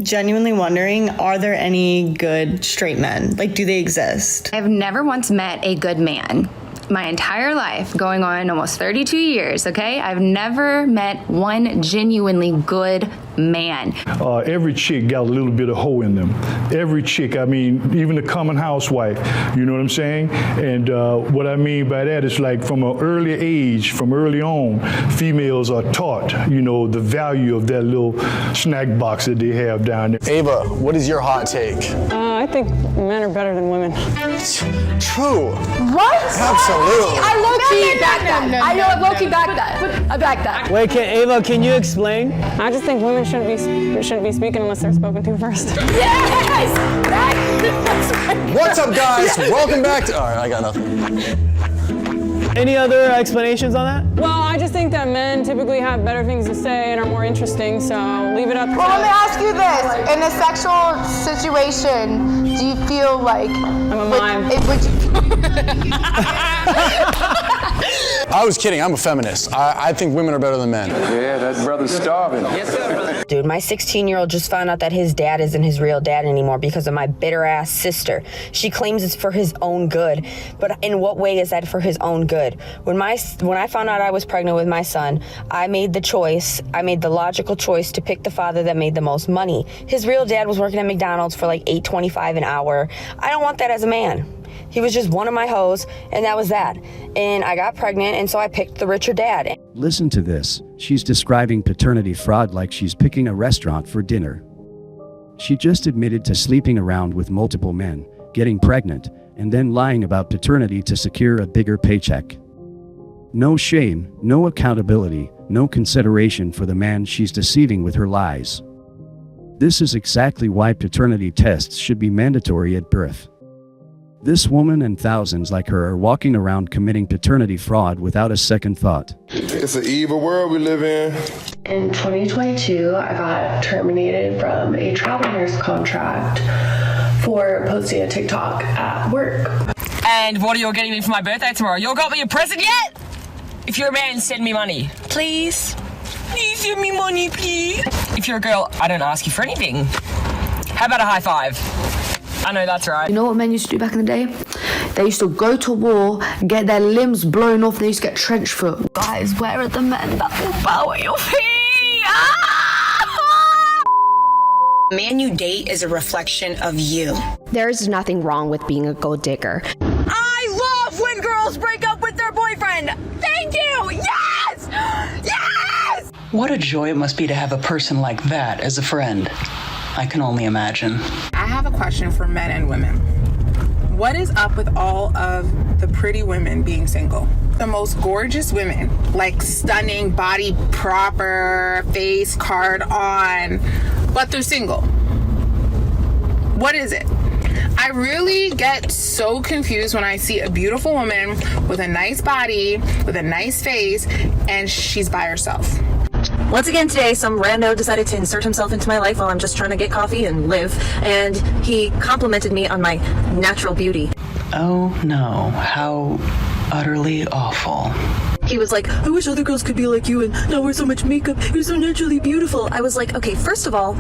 genuinely wondering, are there any good straight men? Like, do they exist? I've never once met a good man. My entire life, going on almost 32 years, okay? I've never met one genuinely good man. Every chick got a little bit of hoe in them. Every chick, I mean, even the common housewife, you know what I'm saying? And what I mean by that is like from an early age, from early on, females are taught, you know, the value of that little snack box that they have down there. Ava, what is your hot take? I think men are better than women. True. What? Absolutely. I low-key back that. I know, low-key back that. I back that. Wait, Ava, can you explain? I just think women shouldn't be speaking unless they're spoken to first. Yes! That's right. What's up, guys? Welcome back to... All right, I got nothing. Any other explanations on that? Well, I just think that men typically have better things to say and are more interesting, so leave it up to... Well, let me ask you this. In a sexual situation, do you feel like... I'm a mime. I was kidding. I'm a feminist. I think women are better than men. Yeah, that brother's starving. Yes, sir. Dude, my 16-year-old just found out that his dad isn't his real dad anymore because of my bitter-ass sister. She claims it's for his own good, but in what way is that for his own good? When I found out I was pregnant with my son, I made the logical choice to pick the father that made the most money. His real dad was working at McDonald's for like $8.25 an hour. I don't want that as a man. He was just one of my hoes, and that was that. And I got pregnant, and so I picked the richer dad. Listen to this. She's describing paternity fraud like she's picking a restaurant for dinner. She just admitted to sleeping around with multiple men, getting pregnant, and then lying about paternity to secure a bigger paycheck. No shame, no accountability, no consideration for the man she's deceiving with her lies. This is exactly why paternity tests should be mandatory at birth. This woman and thousands like her are walking around committing paternity fraud without a second thought. It's an evil world we live in. In 2022, I got terminated from a travel nurse contract for posting a TikTok at work. And what are you getting me for my birthday tomorrow? You got me a present yet? If you're a man, send me money. Please? Please send me money, please. If you're a girl, I don't ask you for anything. How about a high five? I know that's right. You know what men used to do back in the day? They used to go to war, get their limbs blown off, they used to get trench foot. Guys, where are the men that will bow at your feet? The man you date is a reflection of you. There's nothing wrong with being a gold digger. I love when girls break up with their boyfriend. Thank you. Yes! Yes! What a joy it must be to have a person like that as a friend. I can only imagine. I have a question for men and women. What is up with all of the pretty women being single? The most gorgeous women, like stunning, body proper, face card on, but they're single. What is it? I really get so confused when I see a beautiful woman with a nice body, with a nice face, and she's by herself. Once again today, some rando decided to insert himself into my life while I'm just trying to get coffee and live, and he complimented me on my natural beauty. Oh no, how utterly awful. He was like, I wish other girls could be like you and not wear so much makeup. You're so naturally beautiful. I was like, okay, first of all,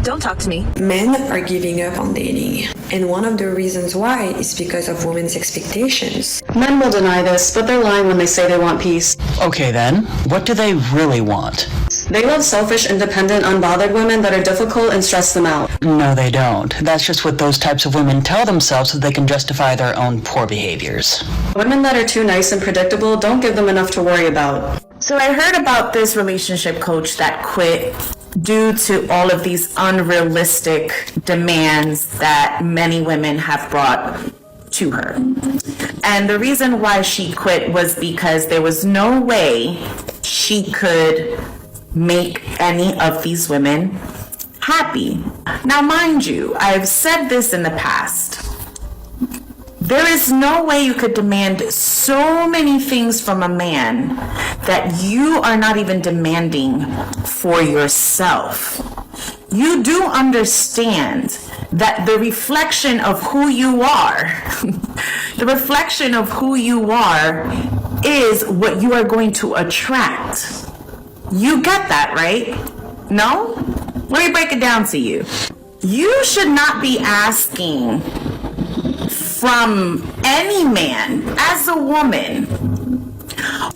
don't talk to me. Men are giving up on dating, and one of the reasons why is because of women's expectations. Men will deny this, but they're lying when they say they want peace. Okay then, what do they really want? They love selfish, independent, unbothered women that are difficult and stress them out. No, they don't. That's just what those types of women tell themselves so they can justify their own poor behaviors. Women that are too nice and predictable don't give them enough to worry about. So I heard about this relationship coach that quit due to all of these unrealistic demands that many women have brought to her. And the reason why she quit was because there was no way she could make any of these women happy. Now, mind you, I've said this in the past. There is no way you could demand so many things from a man that you are not even demanding for yourself. You do understand that the reflection of who you are, the reflection of who you are is what you are going to attract. You get that, right? No? Let me break it down to you. You should not be asking from any man as a woman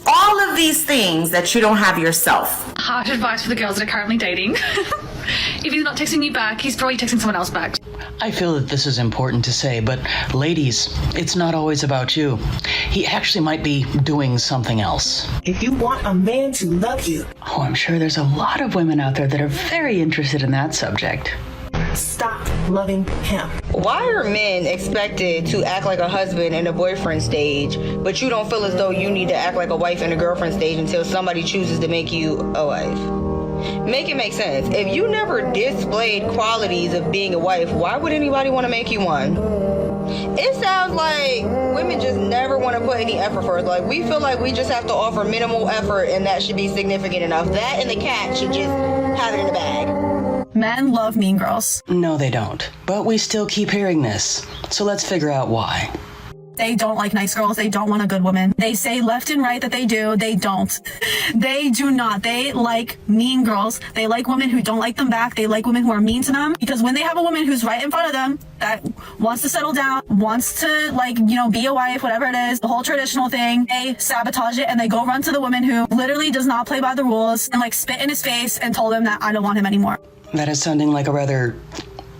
all of these things that you don't have yourself. Hard advice for the girls that are currently dating. If he's not texting you back, he's probably texting someone else back. I feel that this is important to say, but ladies, it's not always about you. He actually might be doing something else. If you want a man to love you. Oh, I'm sure there's a lot of women out there that are very interested in that subject. Stop loving him. Why are men expected to act like a husband in a boyfriend stage, but you don't feel as though you need to act like a wife in a girlfriend stage until somebody chooses to make you a wife? Make it make sense. If you never displayed qualities of being a wife, why would anybody want to make you one? It sounds like women just never want to put any effort first. Like, we feel like we just have to offer minimal effort and that should be significant enough. That and the cat should just have it in the bag. Men love mean girls. No, they don't. But we still keep hearing this. So let's figure out why. They don't like nice girls. They don't want a good woman. They say left and right that they do. They don't. They do not. They like mean girls. They like women who don't like them back. They like women who are mean to them. Because when they have a woman who's right in front of them that wants to settle down, wants to, like, you know, be a wife, whatever it is, the whole traditional thing, they sabotage it and they go run to the woman who literally does not play by the rules and, like, spit in his face and told him that I don't want him anymore. That is sounding like a rather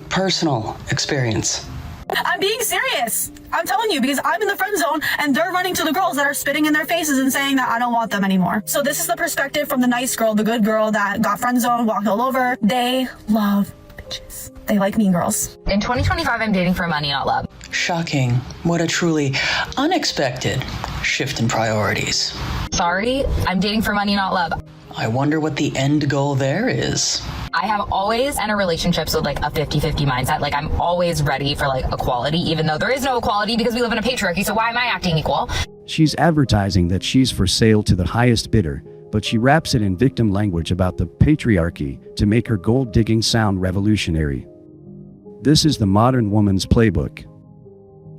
personal experience. I'm being serious. I'm telling you, because I'm in the friend zone and they're running to the girls that are spitting in their faces and saying that I don't want them anymore. So this is the perspective from the nice girl, the good girl that got friend zoned, walked all over. They love bitches. They like mean girls. In 2025, I'm dating for money, not love. Shocking. What a truly unexpected shift in priorities. Sorry, I'm dating for money, not love. I wonder what the end goal there is. I have always entered relationships with like a 50-50 mindset. Like, I'm always ready for like equality, even though there is no equality because we live in a patriarchy. So why am I acting equal? She's advertising that she's for sale to the highest bidder, but she wraps it in victim language about the patriarchy to make her gold-digging sound revolutionary. This is the modern woman's playbook.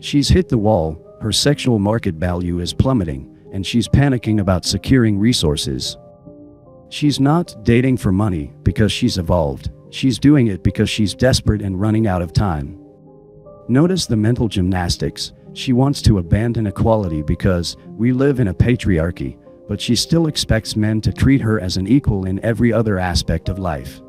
She's hit the wall, her sexual market value is plummeting, and she's panicking about securing resources. She's not dating for money because she's evolved. She's doing it because she's desperate and running out of time. Notice the mental gymnastics. She wants to abandon equality because we live in a patriarchy, but she still expects men to treat her as an equal in every other aspect of life.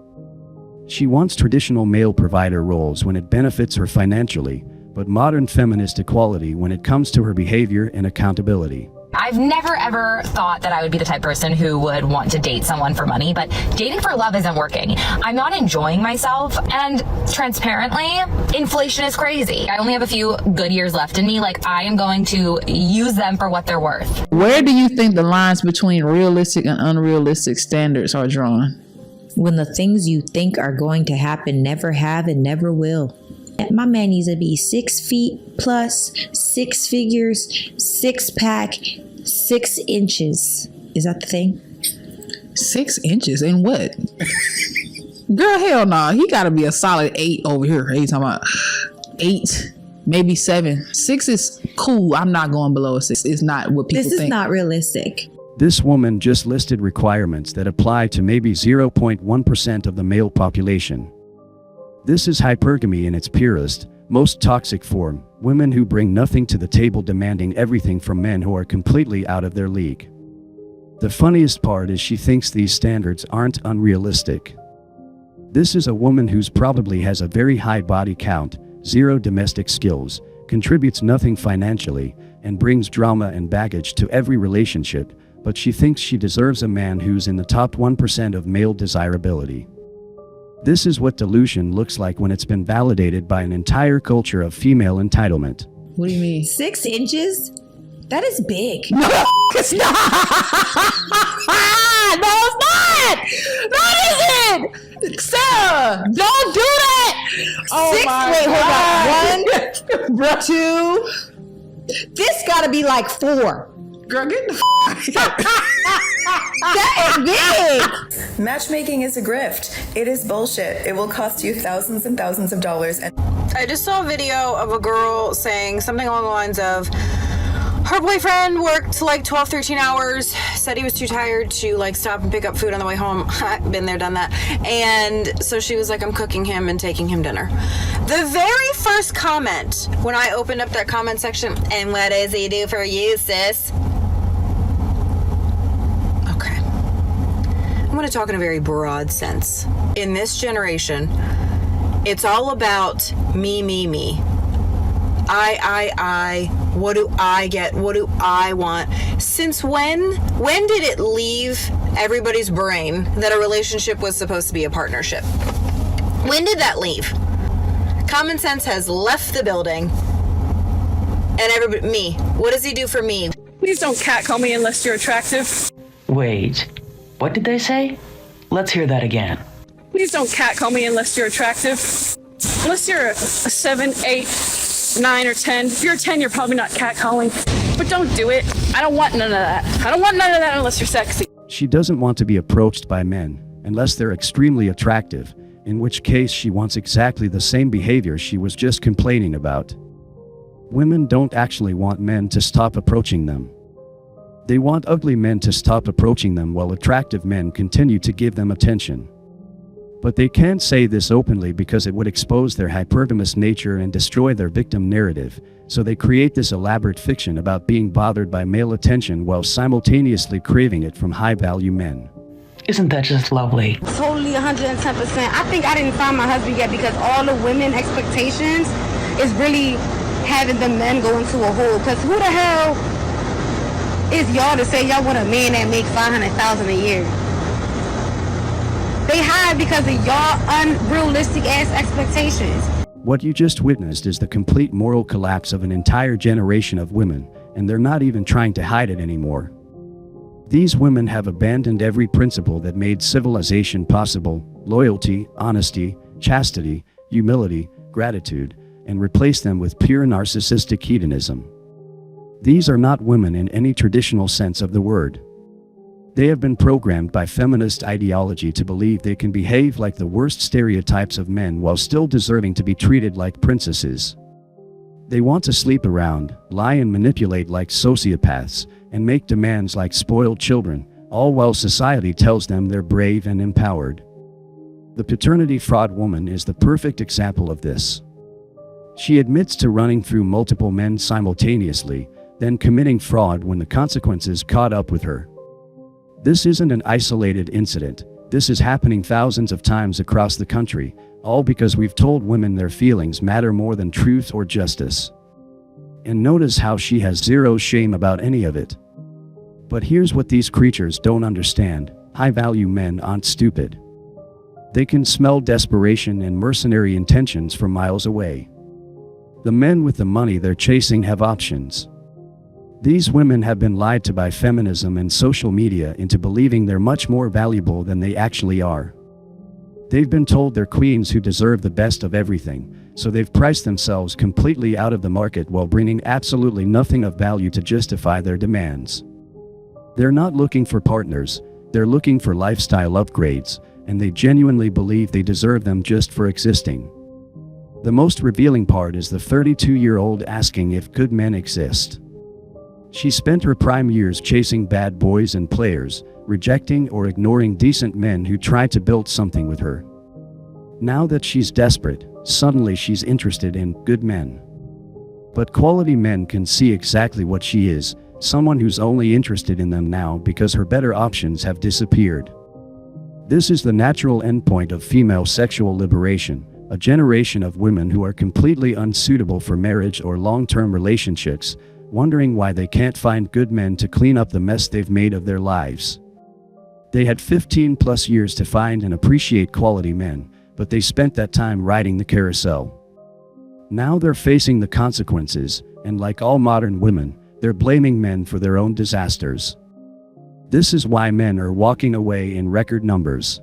She wants traditional male provider roles when it benefits her financially, but modern feminist equality when it comes to her behavior and accountability. I've never ever thought that I would be the type of person who would want to date someone for money, but dating for love isn't working. I'm not enjoying myself, and transparently, inflation is crazy. I only have a few good years left in me. Like, I am going to use them for what they're worth. Where do you think the lines between realistic and unrealistic standards are drawn? When the things you think are going to happen never have and never will. My man needs to be 6 feet plus, 6 figures, 6 pack, 6 inches. Is that the thing? 6 inches in what? Girl, hell no. He gotta be a solid 8 over here. He's talking about 8, maybe 7. 6 is cool. I'm not going below a 6. It's not what people think. This is not realistic. This woman just listed requirements that apply to maybe 0.1% of the male population. This is hypergamy in its purest, most toxic form, women who bring nothing to the table demanding everything from men who are completely out of their league. The funniest part is she thinks these standards aren't unrealistic. This is a woman who's probably has a very high body count, 0 domestic skills, contributes nothing financially, and brings drama and baggage to every relationship, but she thinks she deserves a man who's in the top 1% of male desirability. This is what delusion looks like when it's been validated by an entire culture of female entitlement. What do you mean? 6 inches? That is big. No, it's not. No, it's not. No, it isn't. Sarah, don't do that. Oh 6, my wait, God. hold on. 1, 2. This gotta be like 4. Girl, get the That is big. Matchmaking is a grift. It is bullshit. It will cost you thousands and thousands of dollars. And I just saw a video of a girl saying something along the lines of, Her boyfriend worked like 12, 13 hours, said he was too tired to like stop and pick up food on the way home. I've been there, done that. And so she was like, I'm cooking him and taking him dinner. The very first comment when I opened up that comment section, and what does he do for you, sis? Okay. I'm going to talk in a very broad sense. In this generation, it's all about me, me, me. I, what do I get? What do I want? Since when did it leave everybody's brain that a relationship was supposed to be a partnership? When did that leave? Common sense has left the building. And everybody, me, what does he do for me? Please don't catcall me unless you're attractive. Wait, what did they say? Let's hear that again. Please don't catcall me unless you're attractive. Unless you're a 7, 8, 9, or 10. If you're a 10, you're probably not catcalling. But don't do it. I don't want none of that. I don't want none of that unless you're sexy. She doesn't want to be approached by men unless they're extremely attractive, in which case she wants exactly the same behavior she was just complaining about. Women don't actually want men to stop approaching them. They want ugly men to stop approaching them while attractive men continue to give them attention. But they can't say this openly because it would expose their hypergamous nature and destroy their victim narrative, so they create this elaborate fiction about being bothered by male attention while simultaneously craving it from high-value men. Isn't that just lovely? Totally 110%. I think I didn't find my husband yet because all the women expectations is really having the men go into a hole. Because who the hell is y'all to say y'all want a man that makes $500,000 a year? They hide because of y'all unrealistic ass expectations. What you just witnessed is the complete moral collapse of an entire generation of women, and they're not even trying to hide it anymore. These women have abandoned every principle that made civilization possible: loyalty, honesty, chastity, humility, gratitude, and replaced them with pure narcissistic hedonism. These are not women in any traditional sense of the word. They have been programmed by feminist ideology to believe they can behave like the worst stereotypes of men while still deserving to be treated like princesses. They want to sleep around, lie and manipulate like sociopaths, and make demands like spoiled children, all while society tells them they're brave and empowered. The paternity fraud woman is the perfect example of this. She admits to running through multiple men simultaneously, then committing fraud when the consequences caught up with her. This isn't an isolated incident. This is happening thousands of times across the country, all because we've told women their feelings matter more than truth or justice. And notice how she has zero shame about any of it. But here's what these creatures don't understand: high-value men aren't stupid. They can smell desperation and mercenary intentions from miles away. The men with the money they're chasing have options. These women have been lied to by feminism and social media into believing they're much more valuable than they actually are. They've been told they're queens who deserve the best of everything, so they've priced themselves completely out of the market while bringing absolutely nothing of value to justify their demands. They're not looking for partners, they're looking for lifestyle upgrades, and they genuinely believe they deserve them just for existing. The most revealing part is the 32-year-old asking if good men exist. She spent her prime years chasing bad boys and players, rejecting or ignoring decent men who tried to build something with her. Now that she's desperate, suddenly she's interested in good men. But quality men can see exactly what she is, someone who's only interested in them now because her better options have disappeared. This is the natural endpoint of female sexual liberation, a generation of women who are completely unsuitable for marriage or long-term relationships, wondering why they can't find good men to clean up the mess they've made of their lives. They had 15+ years to find and appreciate quality men, but they spent that time riding the carousel. Now they're facing the consequences, and like all modern women, they're blaming men for their own disasters. This is why men are walking away in record numbers.